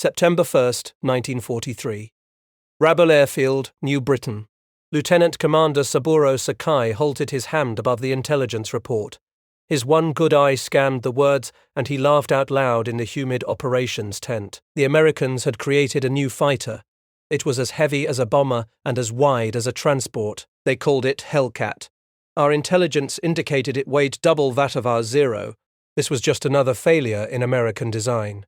September 1, 1943. Rabol airfield, New Britain. Lieutenant Commander Saburo Sakai halted his hand above the intelligence report. His one good eye scanned the words, and he laughed out loud in the humid operations tent. The Americans had created a new fighter. It was as heavy as a bomber and as wide as a transport. They called it Hellcat. Our intelligence indicated it weighed double that of our Zero. This was just another failure in American design.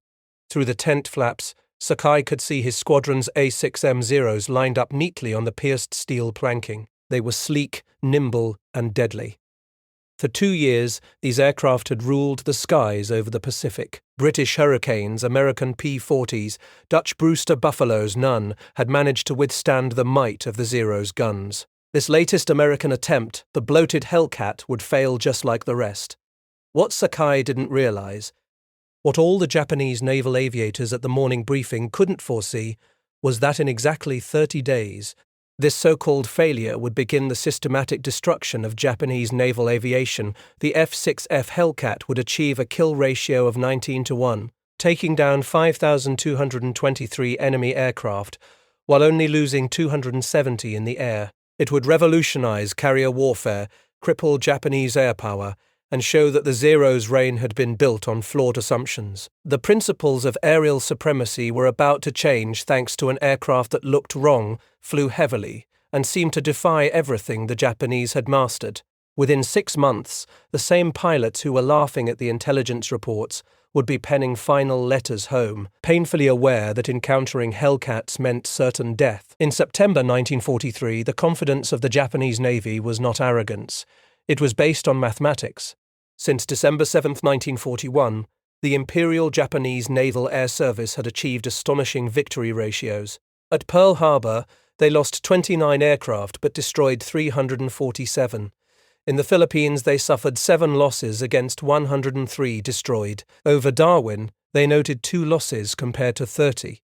Through the tent flaps, Sakai could see his squadron's A6M Zeros lined up neatly on the pierced steel planking. They were sleek, nimble, and deadly. For 2 years, these aircraft had ruled the skies over the Pacific. British Hurricanes, American P-40s, Dutch Brewster Buffalos, none had managed to withstand the might of the Zero's guns. This latest American attempt, the bloated Hellcat, would fail just like the rest. What Sakai didn't realize, what all the Japanese naval aviators at the morning briefing couldn't foresee, was that in exactly 30 days, this so-called failure would begin the systematic destruction of Japanese naval aviation. The F6F Hellcat would achieve a kill ratio of 19-1, taking down 5,223 enemy aircraft, while only losing 270 in the air. It would revolutionize carrier warfare, cripple Japanese air power, and show that the Zero's reign had been built on flawed assumptions. The principles of aerial supremacy were about to change thanks to an aircraft that looked wrong, flew heavily, and seemed to defy everything the Japanese had mastered. Within 6 months, the same pilots who were laughing at the intelligence reports would be penning final letters home, painfully aware that encountering Hellcats meant certain death. In September 1943, the confidence of the Japanese Navy was not arrogance. It was based on mathematics. Since December 7, 1941, the Imperial Japanese Naval Air Service had achieved astonishing victory ratios. At Pearl Harbor, they lost 29 aircraft but destroyed 347. In the Philippines, they suffered 7 losses against 103 destroyed. Over Darwin, they noted 2 losses compared to 30.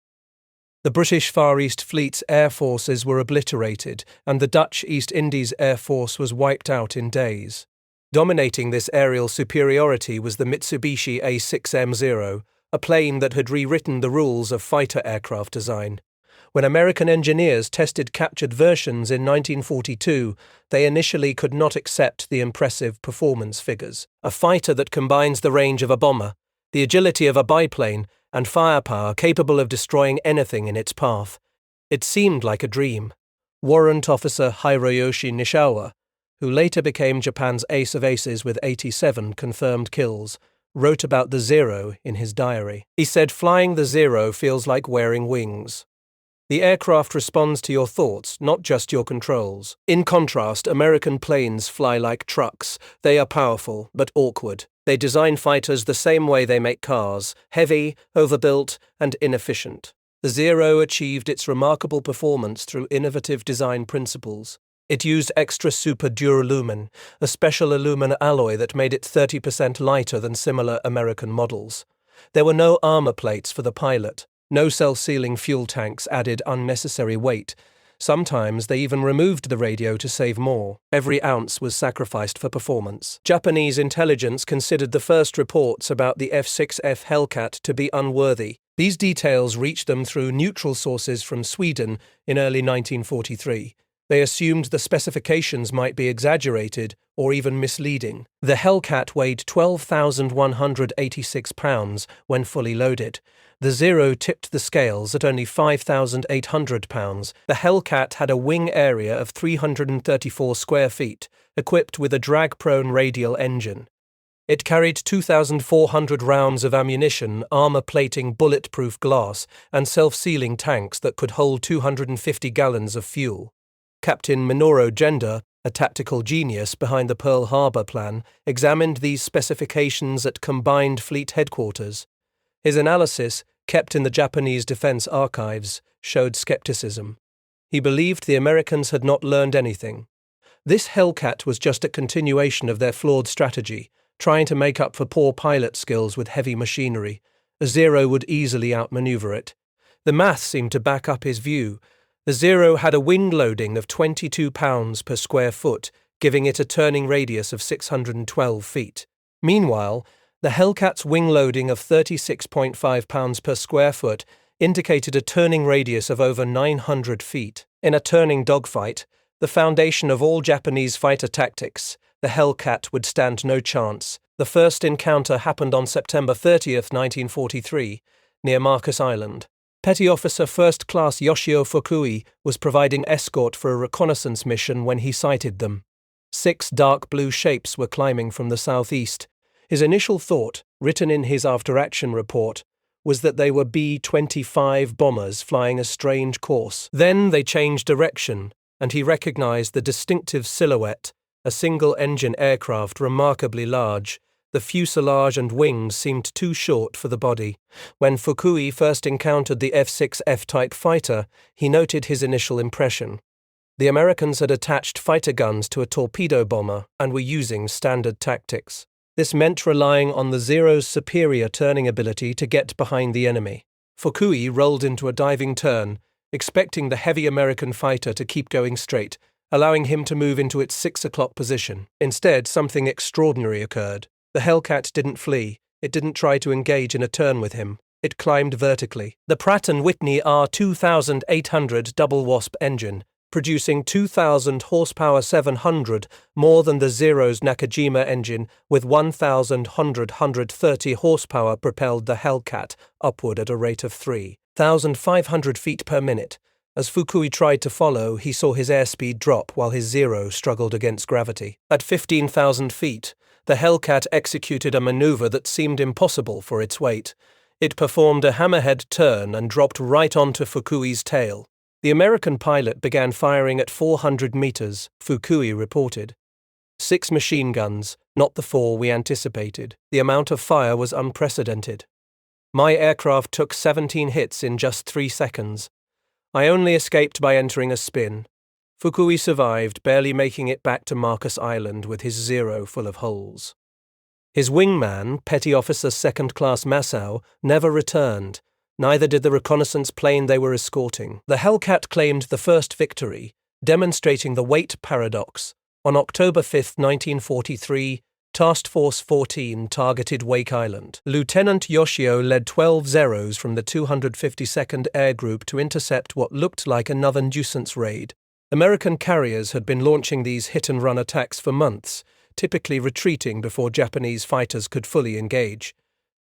The British Far East Fleet's air forces were obliterated, and the Dutch East Indies Air Force was wiped out in days. Dominating this aerial superiority was the Mitsubishi A6M0, a plane that had rewritten the rules of fighter aircraft design. When American engineers tested captured versions in 1942, they initially could not accept the impressive performance figures. A fighter that combines the range of a bomber, the agility of a biplane, and firepower capable of destroying anything in its path. It seemed like a dream. Warrant Officer Hiroyoshi Nishiwa, who later became Japan's ace of aces with 87 confirmed kills, wrote about the Zero in his diary. He said, "Flying the Zero feels like wearing wings. The aircraft responds to your thoughts, not just your controls. In contrast, American planes fly like trucks. They are powerful, but awkward. They design fighters the same way they make cars, heavy, overbuilt, and inefficient." The Zero achieved its remarkable performance through innovative design principles. It used extra super duralumin, a special aluminum alloy that made it 30% lighter than similar American models. There were no armor plates for the pilot. No self-sealing fuel tanks added unnecessary weight. Sometimes they even removed the radio to save more. Every ounce was sacrificed for performance. Japanese intelligence considered the first reports about the F6F Hellcat to be unworthy. These details reached them through neutral sources from Sweden in early 1943. They assumed the specifications might be exaggerated or even misleading. The Hellcat weighed 12,186 pounds when fully loaded. The Zero tipped the scales at only 5,800 pounds. The Hellcat had a wing area of 334 square feet, equipped with a drag-prone radial engine. It carried 2,400 rounds of ammunition, armor-plating bulletproof glass, and self-sealing tanks that could hold 250 gallons of fuel. Captain Minoru Genda, a tactical genius behind the Pearl Harbor plan, examined these specifications at Combined Fleet Headquarters. His analysis, kept in the Japanese Defense Archives, showed skepticism. He believed the Americans had not learned anything. This Hellcat was just a continuation of their flawed strategy, trying to make up for poor pilot skills with heavy machinery. A Zero would easily outmaneuver it. The math seemed to back up his view. The Zero had a wing loading of 22 pounds per square foot, giving it a turning radius of 612 feet. Meanwhile, the Hellcat's wing loading of 36.5 pounds per square foot indicated a turning radius of over 900 feet. In a turning dogfight, the foundation of all Japanese fighter tactics, the Hellcat would stand no chance. The first encounter happened on September 30th, 1943, near Marcus Island. Petty Officer First Class Yoshio Fukui was providing escort for a reconnaissance mission when he sighted them. 6 dark blue shapes were climbing from the southeast. His initial thought, written in his after-action report, was that they were B-25 bombers flying a strange course. Then they changed direction, and he recognized the distinctive silhouette, a single-engine aircraft remarkably large. The fuselage and wings seemed too short for the body. When Fukui first encountered the F6F type fighter, he noted his initial impression. The Americans had attached fighter guns to a torpedo bomber and were using standard tactics. This meant relying on the Zero's superior turning ability to get behind the enemy. Fukui rolled into a diving turn, expecting the heavy American fighter to keep going straight, allowing him to move into its 6 o'clock position. Instead, something extraordinary occurred. The Hellcat didn't flee. It didn't try to engage in a turn with him. It climbed vertically. The Pratt & Whitney R2800 double wasp engine, producing 2,000 horsepower 700, more than the Zero's Nakajima engine, with 1,130 horsepower, propelled the Hellcat upward at a rate of 3,500 feet per minute. As Fukui tried to follow, he saw his airspeed drop while his Zero struggled against gravity. At 15,000 feet, the Hellcat executed a maneuver that seemed impossible for its weight. It performed a hammerhead turn and dropped right onto Fukui's tail. The American pilot began firing at 400 meters, Fukui reported. 6 machine guns, not the 4 we anticipated. The amount of fire was unprecedented. My aircraft took 17 hits in just 3 seconds. I only escaped by entering a spin. Fukui survived, barely making it back to Marcus Island with his Zero full of holes. His wingman, Petty Officer Second Class Massacre, never returned. Neither did the reconnaissance plane they were escorting. The Hellcat claimed the first victory, demonstrating the weight paradox. On October 5, 1943, Task Force 14 targeted Wake Island. Lieutenant Yoshio led 12 Zeros from the 252nd Air Group to intercept what looked like another nuisance raid. American carriers had been launching these hit-and-run attacks for months, typically retreating before Japanese fighters could fully engage.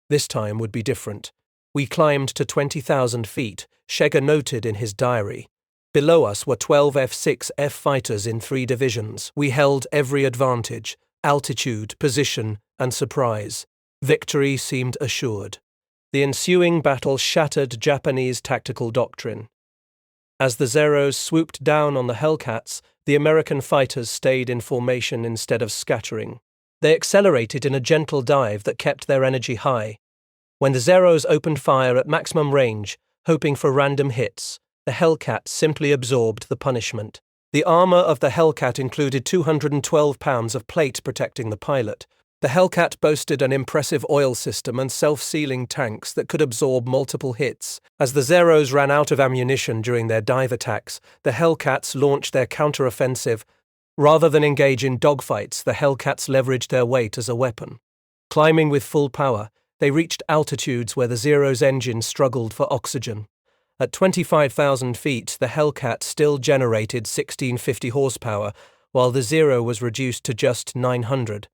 This time would be different. We climbed to 20,000 feet, Shega noted in his diary. Below us were 12 F6F fighters in 3 divisions. We held every advantage: altitude, position, and surprise. Victory seemed assured. The ensuing battle shattered Japanese tactical doctrine. As the Zeros swooped down on the Hellcats, the American fighters stayed in formation instead of scattering. They accelerated in a gentle dive that kept their energy high. When the Zeros opened fire at maximum range, hoping for random hits, the Hellcat simply absorbed the punishment. The armor of the Hellcat included 212 pounds of plate protecting the pilot. The Hellcat boasted an impressive oil system and self-sealing tanks that could absorb multiple hits. As the Zeros ran out of ammunition during their dive attacks, the Hellcats launched their counter-offensive. Rather than engage in dogfights, the Hellcats leveraged their weight as a weapon. Climbing with full power, they reached altitudes where the Zero's engine struggled for oxygen. At 25,000 feet, the Hellcat still generated 1,650 horsepower, while the Zero was reduced to just 900.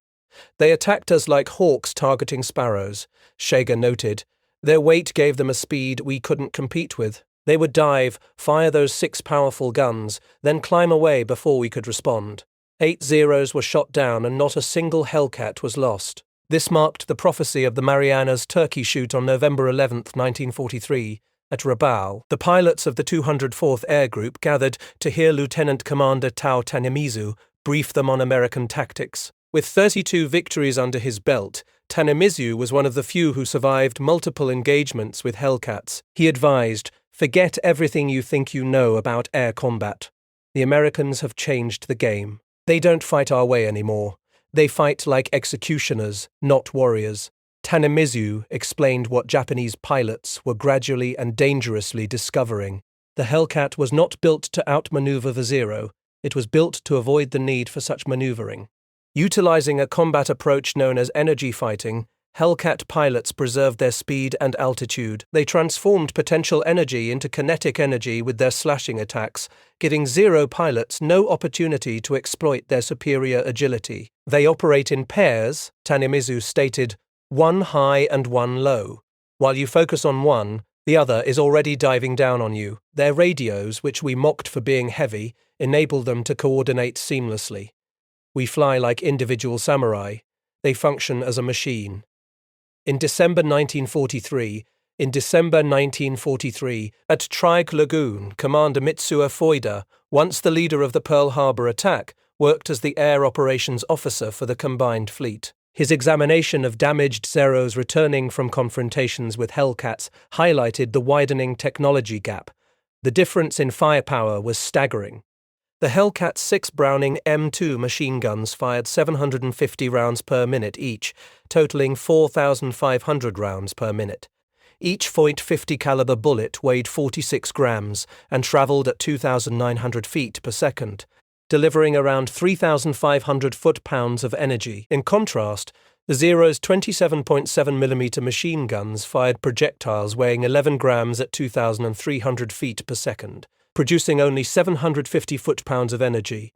They attacked us like hawks targeting sparrows, Shega noted. Their weight gave them a speed we couldn't compete with. They would dive, fire those 6 powerful guns, then climb away before we could respond. 8 Zeros were shot down and not a single Hellcat was lost. This marked the prophecy of the Marianas turkey shoot on November 11, 1943, at Rabol. The pilots of the 204th Air Group gathered to hear Lieutenant Commander Tao Tanemizu brief them on American tactics. With 32 victories under his belt, Tanemizu was one of the few who survived multiple engagements with Hellcats. He advised, "Forget everything you think you know about air combat. The Americans have changed the game. They don't fight our way anymore. They fight like executioners, not warriors." Tanemizu explained what Japanese pilots were gradually and dangerously discovering. The Hellcat was not built to outmaneuver the Zero. It was built to avoid the need for such maneuvering. Utilizing a combat approach known as energy fighting, Hellcat pilots preserved their speed and altitude. They transformed potential energy into kinetic energy with their slashing attacks, giving Zero pilots no opportunity to exploit their superior agility. They operate in pairs, Tanemizu stated, one high and one low. While you focus on one, the other is already diving down on you. Their radios, which we mocked for being heavy, enable them to coordinate seamlessly. We fly like individual samurai. They function as a machine. In December 1943, at Trike Lagoon, Commander Mitsuo Foida, once the leader of the Pearl Harbor attack, worked as the air operations officer for the combined fleet. His examination of damaged Zeros returning from confrontations with Hellcats highlighted the widening technology gap. The difference in firepower was staggering. The Hellcat's 6 Browning M2 machine guns fired 750 rounds per minute each, totaling 4,500 rounds per minute. Each .50 caliber bullet weighed 46 grams and traveled at 2,900 feet per second, delivering around 3,500 foot-pounds of energy. In contrast, the Zero's 27.7mm machine guns fired projectiles weighing 11 grams at 2,300 feet per second, producing only 750 foot-pounds of energy.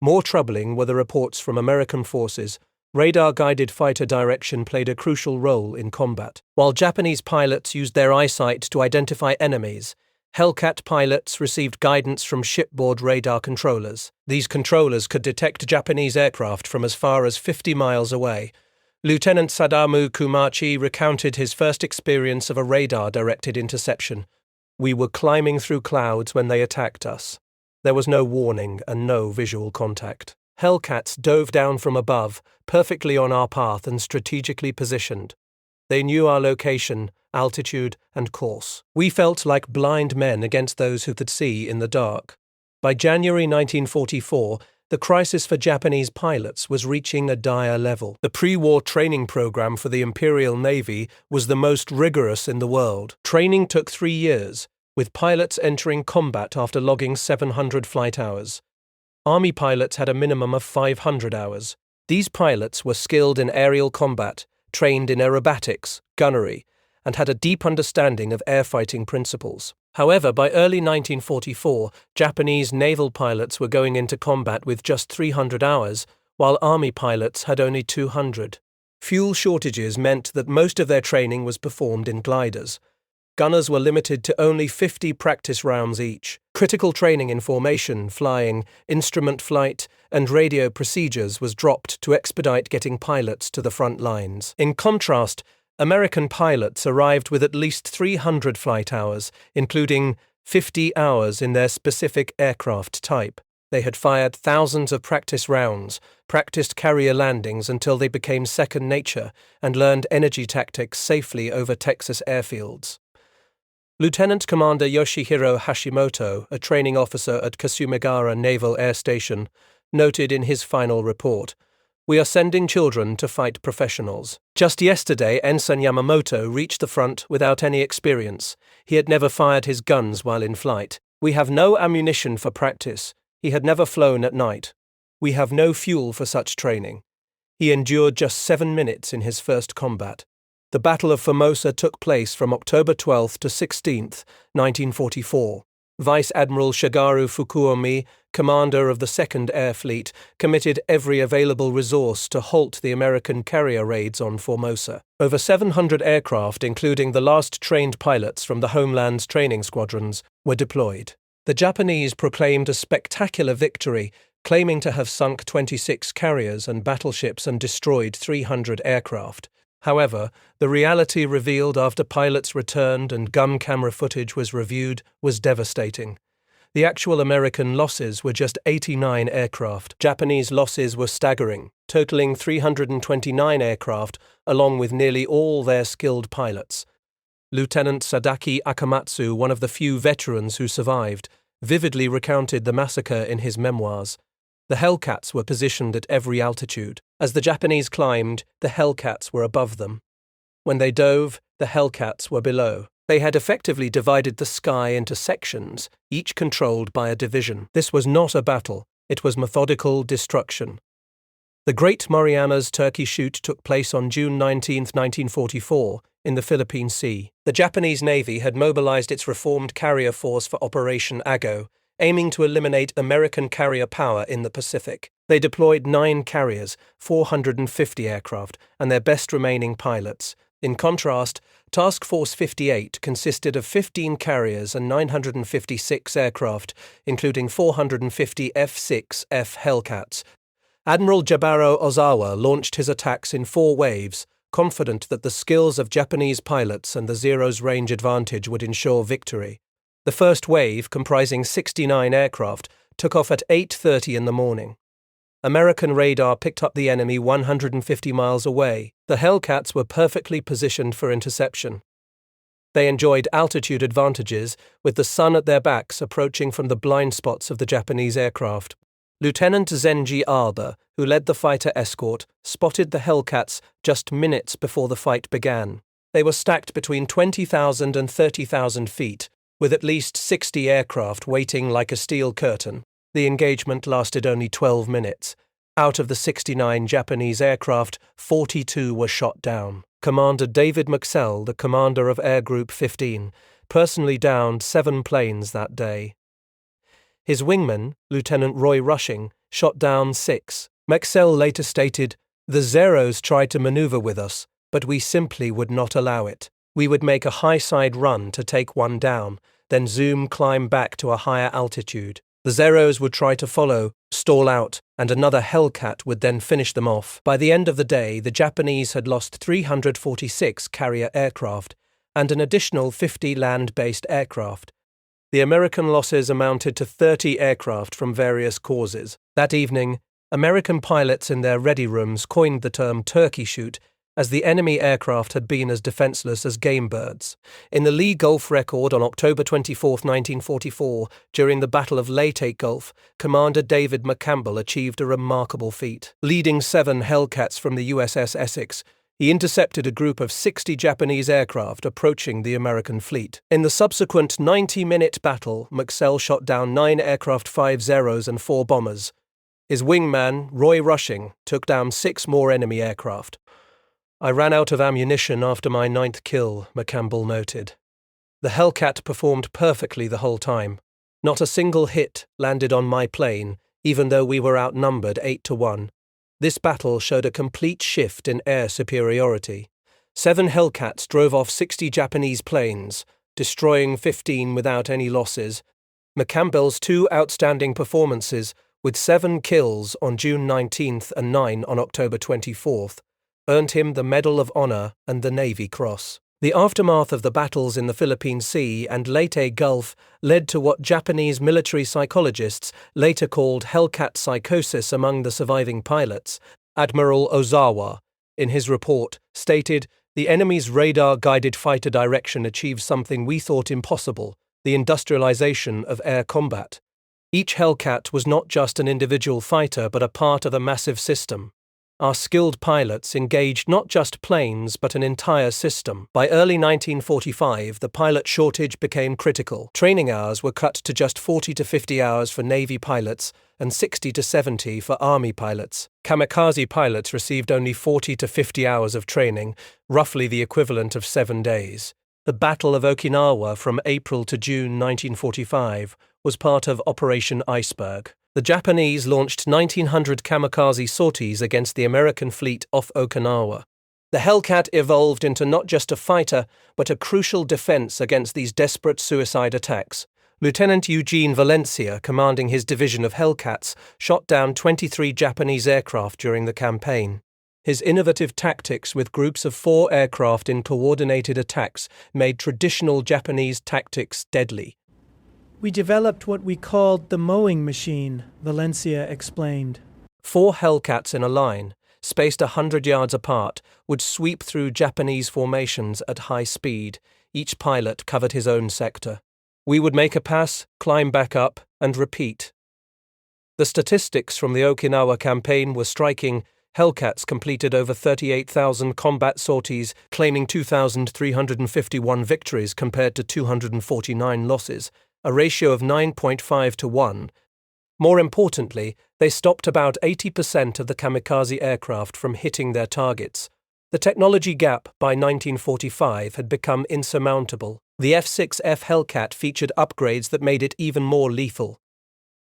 More troubling were the reports from American forces. Radar-guided fighter direction played a crucial role in combat. While Japanese pilots used their eyesight to identify enemies, Hellcat pilots received guidance from shipboard radar controllers. These controllers could detect Japanese aircraft from as far as 50 miles away. Lieutenant Sadamu Kumachi recounted his first experience of a radar-directed interception. We were climbing through clouds when they attacked us. There was no warning and no visual contact. Hellcats dove down from above, perfectly on our path and strategically positioned. They knew our location, altitude, and course. We felt like blind men against those who could see in the dark. By January 1944, the crisis for Japanese pilots was reaching a dire level. The pre-war training program for the Imperial Navy was the most rigorous in the world. Training took 3 years, with pilots entering combat after logging 700 flight hours. Army pilots had a minimum of 500 hours. These pilots were skilled in aerial combat, trained in aerobatics, gunnery, and had a deep understanding of airfighting principles. However, by early 1944, Japanese naval pilots were going into combat with just 300 hours, while Army pilots had only 200. Fuel shortages meant that most of their training was performed in gliders. Gunners were limited to only 50 practice rounds each. Critical training in formation, flying, instrument flight, and radio procedures was dropped to expedite getting pilots to the front lines. In contrast, American pilots arrived with at least 300 flight hours, including 50 hours in their specific aircraft type. They had fired thousands of practice rounds, practiced carrier landings until they became second nature, and learned energy tactics safely over Texas airfields. Lieutenant Commander Yoshihiro Hashimoto, a training officer at Kasumegara Naval Air Station, noted in his final report, "We are sending children to fight professionals." Just yesterday, Ensign Yamamoto reached the front without any experience. He had never fired his guns while in flight. "We have no ammunition for practice." He had never flown at night. "We have no fuel for such training." He endured just 7 minutes in his first combat. The Battle of Formosa took place from October 12 to 16, 1944. Vice Admiral Shigeru Fukuomi, commander of the 2nd Air Fleet, committed every available resource to halt the American carrier raids on Formosa. Over 700 aircraft, including the last trained pilots from the homeland's training squadrons, were deployed. The Japanese proclaimed a spectacular victory, claiming to have sunk 26 carriers and battleships and destroyed 300 aircraft. However, the reality revealed after pilots returned and gun camera footage was reviewed was devastating. The actual American losses were just 89 aircraft. Japanese losses were staggering, totaling 329 aircraft, along with nearly all their skilled pilots. Lieutenant Sadaki Akamatsu, one of the few veterans who survived, vividly recounted the massacre in his memoirs. The Hellcats were positioned at every altitude. As the Japanese climbed, the Hellcats were above them. When they dove, the Hellcats were below. They had effectively divided the sky into sections, each controlled by a division. This was not a battle, it was methodical destruction. The Great Marianas Turkey Shoot took place on June 19, 1944, in the Philippine Sea. The Japanese Navy had mobilized its reformed carrier force for Operation Ago, aiming to eliminate American carrier power in the Pacific. They deployed 9 carriers, 450 aircraft, and their best remaining pilots. In contrast, Task Force 58 consisted of 15 carriers and 956 aircraft, including 450 F6F Hellcats. Admiral Jabaro Ozawa launched his attacks in 4 waves, confident that the skills of Japanese pilots and the Zero's range advantage would ensure victory. The first wave, comprising 69 aircraft, took off at 8:30 in the morning. American radar picked up the enemy 150 miles away. The Hellcats were perfectly positioned for interception. They enjoyed altitude advantages, with the sun at their backs approaching from the blind spots of the Japanese aircraft. Lieutenant Zenji Alba, who led the fighter escort, spotted the Hellcats just minutes before the fight began. They were stacked between 20,000 and 30,000 feet, with at least 60 aircraft waiting like a steel curtain. The engagement lasted only 12 minutes. Out of the 69 Japanese aircraft, 42 were shot down. Commander David McSell, the commander of Air Group 15, personally downed 7 planes that day. His wingman, Lieutenant Roy Rushing, shot down 6. McSell later stated, "The Zeros tried to maneuver with us, but we simply would not allow it. We would make a high-side run to take one down, then climb back to a higher altitude. The Zeros would try to follow, stall out, and another Hellcat would then finish them off." By the end of the day, the Japanese had lost 346 carrier aircraft and an additional 50 land-based aircraft. The American losses amounted to 30 aircraft from various causes. That evening, American pilots in their ready rooms coined the term Turkey Shoot, as the enemy aircraft had been as defenseless as game birds. In the Lee Gulf record on October 24, 1944, during the Battle of Leyte Gulf, Commander David McCampbell achieved a remarkable feat. Leading 7 Hellcats from the USS Essex, he intercepted a group of 60 Japanese aircraft approaching the American fleet. In the subsequent 90-minute battle, McSell shot down 9 aircraft, 5 Zeros and 4 bombers. His wingman, Roy Rushing, took down 6 more enemy aircraft. "I ran out of ammunition after my 9th kill," McCampbell noted. "The Hellcat performed perfectly the whole time. Not a single hit landed on my plane, even though we were outnumbered 8-1. This battle showed a complete shift in air superiority. 7 Hellcats drove off 60 Japanese planes, destroying 15 without any losses. McCampbell's 2 outstanding performances, with 7 kills on June 19th and 9 on October 24th, earned him the Medal of Honor and the Navy Cross. The aftermath of the battles in the Philippine Sea and Leyte Gulf led to what Japanese military psychologists later called Hellcat psychosis among the surviving pilots. Admiral Ozawa, in his report, stated, "The enemy's radar-guided fighter direction achieved something we thought impossible, the industrialization of air combat. Each Hellcat was not just an individual fighter but a part of a massive system. Our skilled pilots engaged not just planes but an entire system. By early 1945, the pilot shortage became critical. Training hours were cut to just 40 to 50 hours for Navy pilots and 60 to 70 for Army pilots. Kamikaze pilots received only 40 to 50 hours of training, roughly the equivalent of 7 days. The Battle of Okinawa from April to June 1945 was part of Operation Iceberg. The Japanese launched 1,900 kamikaze sorties against the American fleet off Okinawa. The Hellcat evolved into not just a fighter, but a crucial defense against these desperate suicide attacks. Lieutenant Eugene Valencia, commanding his division of Hellcats, shot down 23 Japanese aircraft during the campaign. His innovative tactics with groups of 4 aircraft in coordinated attacks made traditional Japanese tactics deadly. "We developed what we called the mowing machine," Valencia explained. 4 Hellcats in a line, spaced 100 yards apart, would sweep through Japanese formations at high speed. Each pilot covered his own sector. We would make a pass, climb back up, and repeat. The statistics from the Okinawa campaign were striking. Hellcats completed over 38,000 combat sorties, claiming 2,351 victories compared to 249 losses, a ratio of 9.5 to 1. More importantly, they stopped about 80% of the kamikaze aircraft from hitting their targets. The technology gap by 1945 had become insurmountable. The F6F Hellcat featured upgrades that made it even more lethal.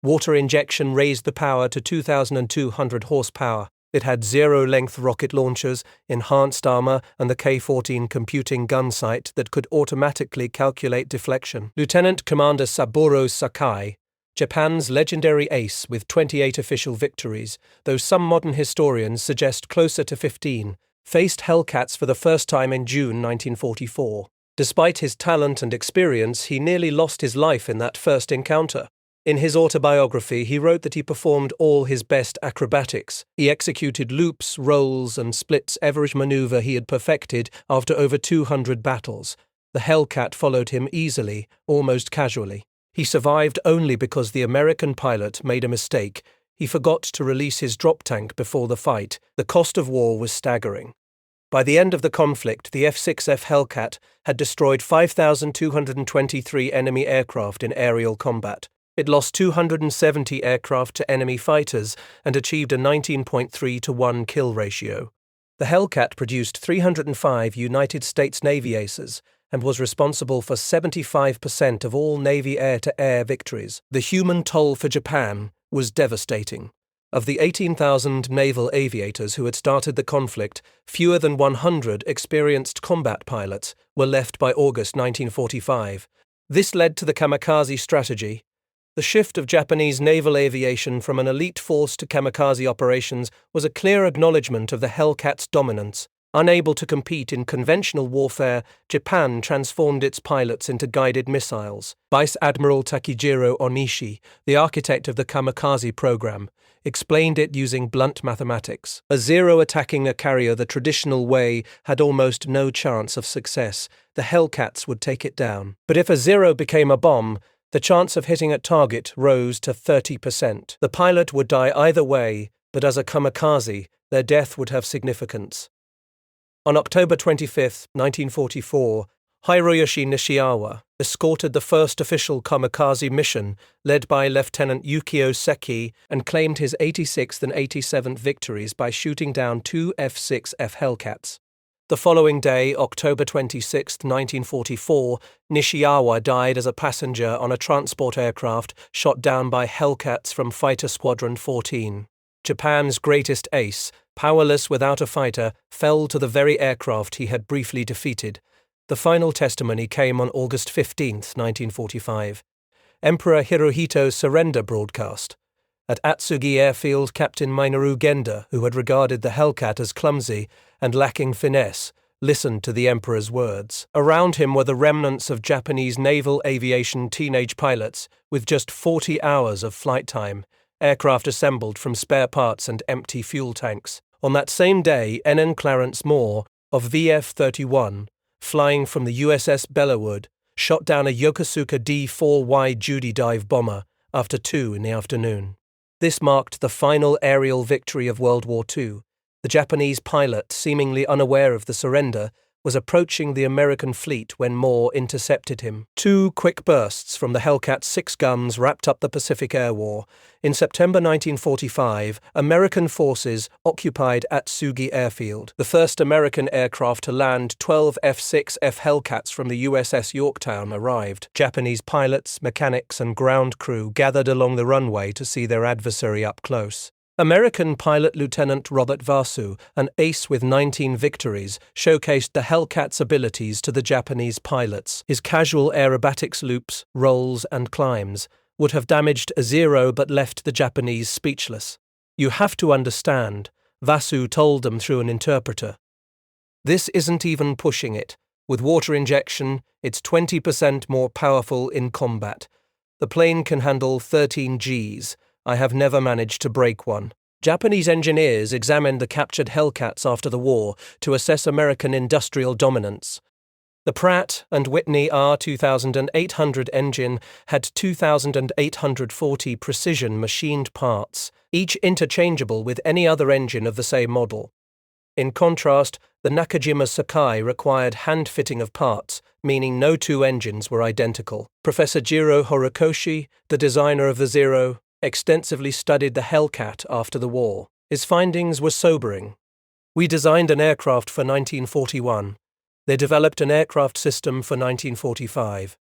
Water injection raised the power to 2,200 horsepower. It had zero-length rocket launchers, enhanced armor, and the K-14 computing gun sight that could automatically calculate deflection. Lieutenant Commander Saburo Sakai, Japan's legendary ace with 28 official victories, though some modern historians suggest closer to 15, faced Hellcats for the first time in June 1944. Despite his talent and experience, he nearly lost his life in that first encounter. In his autobiography, he wrote that he performed all his best acrobatics. He executed loops, rolls, and splits, every maneuver he had perfected after over 200 battles. The Hellcat followed him easily, almost casually. He survived only because the American pilot made a mistake. He forgot to release his drop tank before the fight. The cost of war was staggering. By the end of the conflict, the F6F Hellcat had destroyed 5,223 enemy aircraft in aerial combat. It lost 270 aircraft to enemy fighters and achieved a 19.3-to-1 kill ratio. The Hellcat produced 305 United States Navy aces and was responsible for 75% of all Navy air-to-air victories. The human toll for Japan was devastating. Of the 18,000 naval aviators who had started the conflict, fewer than 100 experienced combat pilots were left by August 1945. This led to the kamikaze strategy. The shift of Japanese naval aviation from an elite force to kamikaze operations was a clear acknowledgement of the Hellcat's dominance. Unable to compete in conventional warfare, Japan transformed its pilots into guided missiles. Vice Admiral Takejiro Onishi, the architect of the kamikaze program, explained it using blunt mathematics. A Zero attacking a carrier the traditional way had almost no chance of success. The Hellcats would take it down. But if a Zero became a bomb, the chance of hitting a target rose to 30%. The pilot would die either way, but as a kamikaze, their death would have significance. On October 25, 1944, Hiroyoshi Nishiawa escorted the first official kamikaze mission led by Lieutenant Yukio Seki and claimed his 86th and 87th victories by shooting down 2 F6F Hellcats. The following day, October 26, 1944, Nishiawa died as a passenger on a transport aircraft shot down by Hellcats from Fighter Squadron 14. Japan's greatest ace, powerless without a fighter, fell to the very aircraft he had briefly defeated. The final testimony came on August 15, 1945. Emperor Hirohito's surrender broadcast. At Atsugi Airfield, Captain Minoru Genda, who had regarded the Hellcat as clumsy and lacking finesse, listened to the Emperor's words. Around him were the remnants of Japanese naval aviation teenage pilots with just 40 hours of flight time, aircraft assembled from spare parts and empty fuel tanks. On that same day, NN Clarence Moore, of VF-31, flying from the USS Bellewood, shot down a Yokosuka D-4Y Judy dive bomber after 2 in the afternoon. This marked the final aerial victory of World War II. The Japanese pilot, seemingly unaware of the surrender, was approaching the American fleet when Moore intercepted him. 2 quick bursts from the Hellcat's 6 guns wrapped up the Pacific Air War. In September 1945, American forces occupied Atsugi Airfield, the first American aircraft to land 12 F6F Hellcats from the USS Yorktown arrived. Japanese pilots, mechanics, and ground crew gathered along the runway to see their adversary up close. American pilot Lieutenant Robert Vasu, an ace with 19 victories, showcased the Hellcat's abilities to the Japanese pilots. His casual aerobatics loops, rolls, and climbs would have damaged a Zero but left the Japanese speechless. "You have to understand," Vasu told them through an interpreter. "This isn't even pushing it. With water injection, it's 20% more powerful in combat. The plane can handle 13 Gs. I have never managed to break one." Japanese engineers examined the captured Hellcats after the war to assess American industrial dominance. The Pratt & Whitney R2800 engine had 2,840 precision machined parts, each interchangeable with any other engine of the same model. In contrast, the Nakajima Sakai required hand-fitting of parts, meaning no 2 engines were identical. Professor Jiro Horikoshi, the designer of the Zero, extensively studied the Hellcat after the war. His findings were sobering. We designed an aircraft for 1941. They developed an aircraft system for 1945.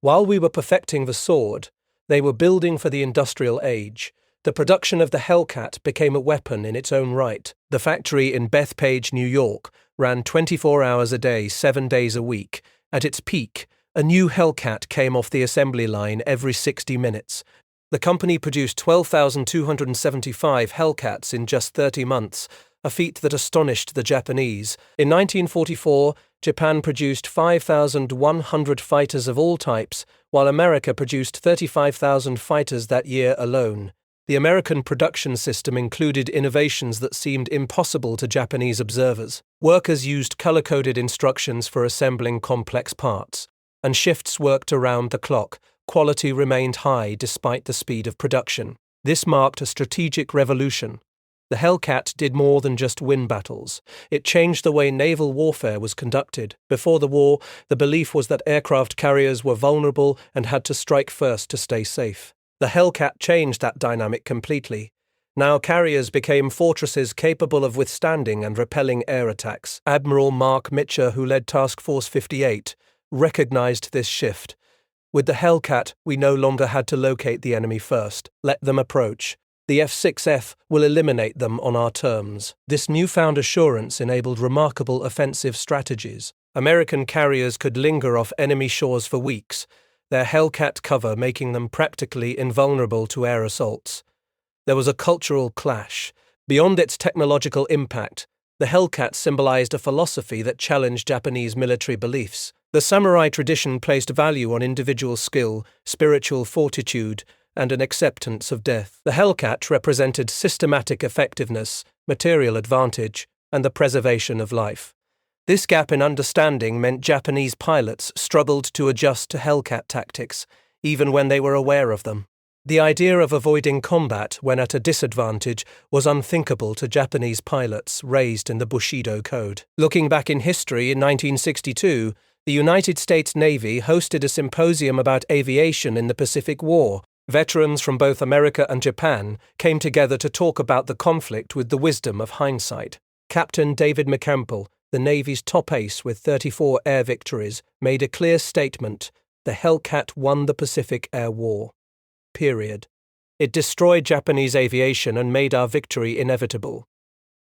While we were perfecting the sword, they were building for the industrial age. The production of the Hellcat became a weapon in its own right. The factory in Bethpage, New York, ran 24 hours a day, 7 days a week. At its peak, a new Hellcat came off the assembly line every 60 minutes. The company produced 12,275 Hellcats in just 30 months, a feat that astonished the Japanese. In 1944, Japan produced 5,100 fighters of all types, while America produced 35,000 fighters that year alone. The American production system included innovations that seemed impossible to Japanese observers. Workers used color-coded instructions for assembling complex parts, and shifts worked around the clock. Quality remained high despite the speed of production. This marked a strategic revolution. The Hellcat did more than just win battles. It changed the way naval warfare was conducted. Before the war, the belief was that aircraft carriers were vulnerable and had to strike first to stay safe. The Hellcat changed that dynamic completely. Now carriers became fortresses capable of withstanding and repelling air attacks. Admiral Mark Mitcher, who led Task Force 58, recognized this shift. With the Hellcat, we no longer had to locate the enemy first. Let them approach. The F6F will eliminate them on our terms. This newfound assurance enabled remarkable offensive strategies. American carriers could linger off enemy shores for weeks, their Hellcat cover making them practically invulnerable to air assaults. There was a cultural clash. Beyond its technological impact, the Hellcat symbolized a philosophy that challenged Japanese military beliefs. The samurai tradition placed value on individual skill, spiritual fortitude, and an acceptance of death. The Hellcat represented systematic effectiveness, material advantage, and the preservation of life. This gap in understanding meant Japanese pilots struggled to adjust to Hellcat tactics, even when they were aware of them. The idea of avoiding combat when at a disadvantage was unthinkable to Japanese pilots raised in the Bushido Code. Looking back in history, in 1962, the United States Navy hosted a symposium about aviation in the Pacific War. Veterans from both America and Japan came together to talk about the conflict with the wisdom of hindsight. Captain David McCampbell, the Navy's top ace with 34 air victories, made a clear statement: the Hellcat won the Pacific Air War. Period. It destroyed Japanese aviation and made our victory inevitable.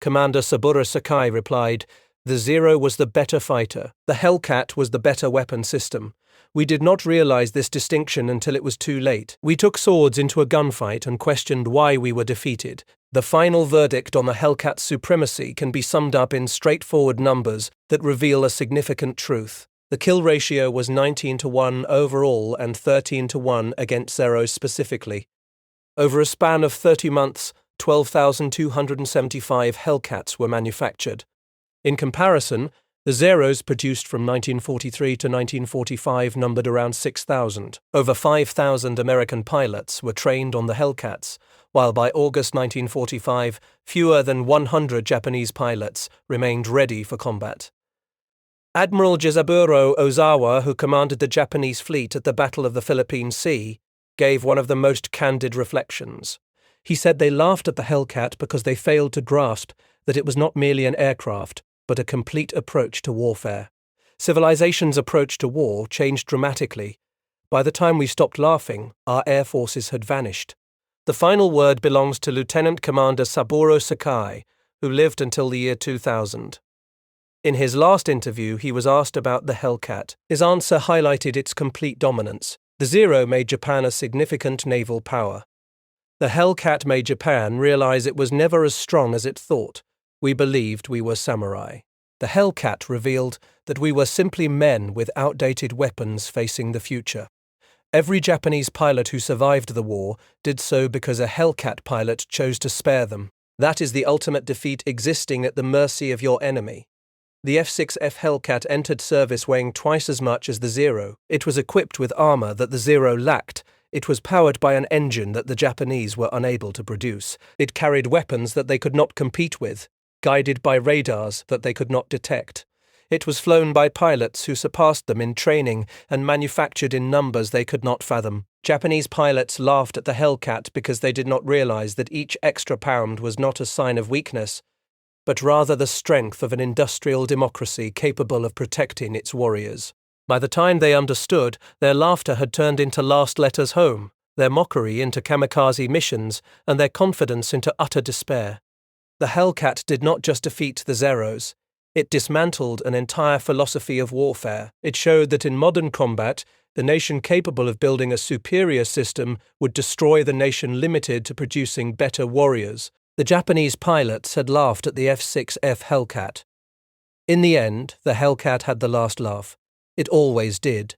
Commander Saburo Sakai replied, "The Zero was the better fighter. The Hellcat was the better weapon system. We did not realize this distinction until it was too late. We took swords into a gunfight and questioned why we were defeated. The final verdict on the Hellcat's supremacy can be summed up in straightforward numbers that reveal a significant truth. The kill ratio was 19-1 overall and 13-1 against Zeros specifically. Over a span of 30 months, 12,275 Hellcats were manufactured. In comparison, the Zeros produced from 1943 to 1945 numbered around 6,000. Over 5,000 American pilots were trained on the Hellcats, while by August 1945, fewer than 100 Japanese pilots remained ready for combat. Admiral Jizaburo Ozawa, who commanded the Japanese fleet at the Battle of the Philippine Sea, gave one of the most candid reflections. He said they laughed at the Hellcat because they failed to grasp that it was not merely an aircraft, but a complete approach to warfare. Civilization's approach to war changed dramatically. By the time we stopped laughing, our air forces had vanished. The final word belongs to Lieutenant Commander Saburo Sakai, who lived until the year 2000. In his last interview, he was asked about the Hellcat. His answer highlighted its complete dominance. The Zero made Japan a significant naval power. The Hellcat made Japan realize it was never as strong as it thought. We believed we were samurai. The Hellcat revealed that we were simply men with outdated weapons facing the future. Every Japanese pilot who survived the war did so because a Hellcat pilot chose to spare them. That is the ultimate defeat, existing at the mercy of your enemy. The F6F Hellcat entered service weighing twice as much as the Zero. It was equipped with armor that the Zero lacked. It was powered by an engine that the Japanese were unable to produce. It carried weapons that they could not compete with, guided by radars that they could not detect. It was flown by pilots who surpassed them in training and manufactured in numbers they could not fathom. Japanese pilots laughed at the Hellcat because they did not realize that each extra pound was not a sign of weakness, but rather the strength of an industrial democracy capable of protecting its warriors. By the time they understood, their laughter had turned into last letters home, their mockery into kamikaze missions, and their confidence into utter despair. The Hellcat did not just defeat the Zeros. It dismantled an entire philosophy of warfare. It showed that in modern combat, the nation capable of building a superior system would destroy the nation limited to producing better warriors. The Japanese pilots had laughed at the F6F Hellcat. In the end, the Hellcat had the last laugh. It always did.